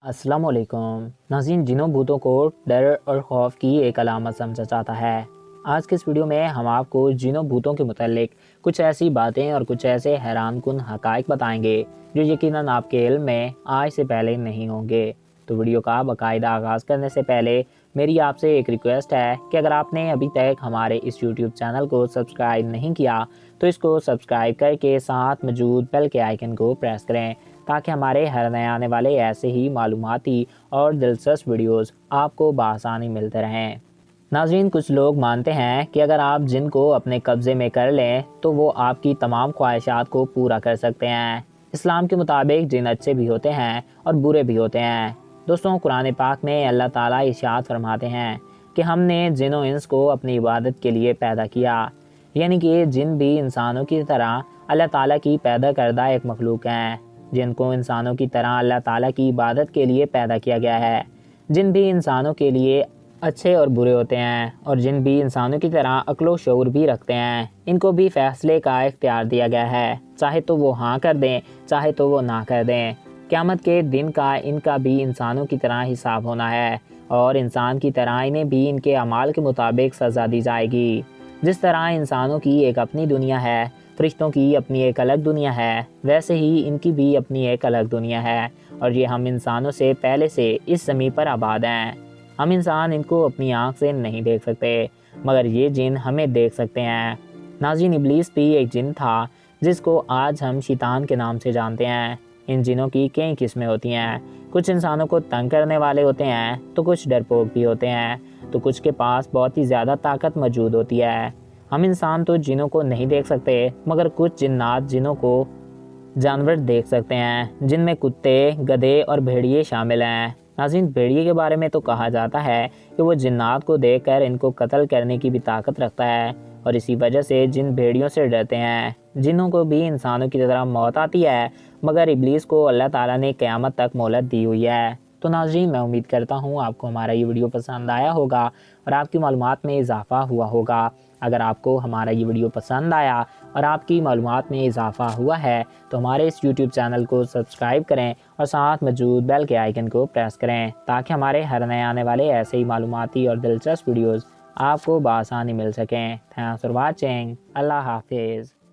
السلام علیکم ناظرین، جنوں بھوتوں کو ڈر اور خوف کی ایک علامت سمجھا جاتا ہے۔ آج کے اس ویڈیو میں ہم آپ کو جنوں بھوتوں کے متعلق کچھ ایسی باتیں اور کچھ ایسے حیران کن حقائق بتائیں گے جو یقیناً آپ کے علم میں آج سے پہلے نہیں ہوں گے۔ تو ویڈیو کا باقاعدہ آغاز کرنے سے پہلے میری آپ سے ایک ریکویسٹ ہے کہ اگر آپ نے ابھی تک ہمارے اس یوٹیوب چینل کو سبسکرائب نہیں کیا تو اس کو سبسکرائب کر کے ساتھ موجود بیل کے آئیکن کو پریس کریں تاکہ ہمارے ہر نئے آنے والے ایسے ہی معلوماتی اور دلچسپ ویڈیوز آپ کو بآسانی ملتے رہیں۔ ناظرین، کچھ لوگ مانتے ہیں کہ اگر آپ جن کو اپنے قبضے میں کر لیں تو وہ آپ کی تمام خواہشات کو پورا کر سکتے ہیں۔ اسلام کے مطابق جن اچھے بھی ہوتے ہیں اور برے بھی ہوتے ہیں۔ دوستوں، قرآن پاک میں اللہ تعالیٰ ارشاد فرماتے ہیں کہ ہم نے جن و انس کو اپنی عبادت کے لیے پیدا کیا، یعنی کہ جن بھی انسانوں کی طرح اللہ تعالیٰ کی پیدا کردہ ایک مخلوق ہیں، جن کو انسانوں کی طرح اللہ تعالیٰ کی عبادت کے لیے پیدا کیا گیا ہے۔ جن بھی انسانوں کے لیے اچھے اور برے ہوتے ہیں اور جن بھی انسانوں کی طرح عقل و شعور بھی رکھتے ہیں، ان کو بھی فیصلے کا اختیار دیا گیا ہے، چاہے تو وہ ہاں کر دیں چاہے تو وہ نہ کر دیں۔ قیامت کے دن کا ان کا بھی انسانوں کی طرح حساب ہونا ہے اور انسان کی طرح انہیں بھی ان کے اعمال کے مطابق سزا دی جائے گی۔ جس طرح انسانوں کی ایک اپنی دنیا ہے، فرشتوں کی اپنی ایک الگ دنیا ہے، ویسے ہی ان کی بھی اپنی ایک الگ دنیا ہے اور یہ ہم انسانوں سے پہلے سے اس زمین پر آباد ہیں۔ ہم انسان ان کو اپنی آنکھ سے نہیں دیکھ سکتے مگر یہ جن ہمیں دیکھ سکتے ہیں۔ ناظرین، ابلیس بھی ایک جن تھا جس کو آج ہم شیطان کے نام سے جانتے ہیں۔ ان جنوں کی کئی قسمیں ہوتی ہیں، کچھ انسانوں کو تنگ کرنے والے ہوتے ہیں تو کچھ ڈرپوک بھی ہوتے ہیں تو کچھ کے پاس بہت ہی زیادہ طاقت موجود ہوتی ہے۔ ہم انسان تو جنوں کو نہیں دیکھ سکتے مگر کچھ جنات جنوں کو جانور دیکھ سکتے ہیں، جن میں کتے، گدھے اور بھیڑیے شامل ہیں۔ ناظرین، بھیڑیے کے بارے میں تو کہا جاتا ہے کہ وہ جنات کو دیکھ کر ان کو قتل کرنے کی بھی طاقت رکھتا ہے اور اسی وجہ سے جن بھیڑیوں سے ڈرتے ہیں۔ جنوں کو بھی انسانوں کی طرح موت آتی ہے مگر ابلیس کو اللہ تعالیٰ نے قیامت تک مہلت دی ہوئی ہے۔ تو ناظرین، میں امید کرتا ہوں آپ کو ہمارا یہ ویڈیو پسند آیا ہوگا اور آپ کی معلومات میں اضافہ ہوا ہوگا۔ اگر آپ کو ہمارا یہ ویڈیو پسند آیا اور آپ کی معلومات میں اضافہ ہوا ہے تو ہمارے اس یوٹیوب چینل کو سبسکرائب کریں اور ساتھ موجود بیل کے آئیکن کو پریس کریں تاکہ ہمارے ہر نئے آنے والے ایسے ہی معلوماتی اور دلچسپ ویڈیوز آپ کو بآسانی مل سکیں۔ Thanks for watching. اللہ حافظ۔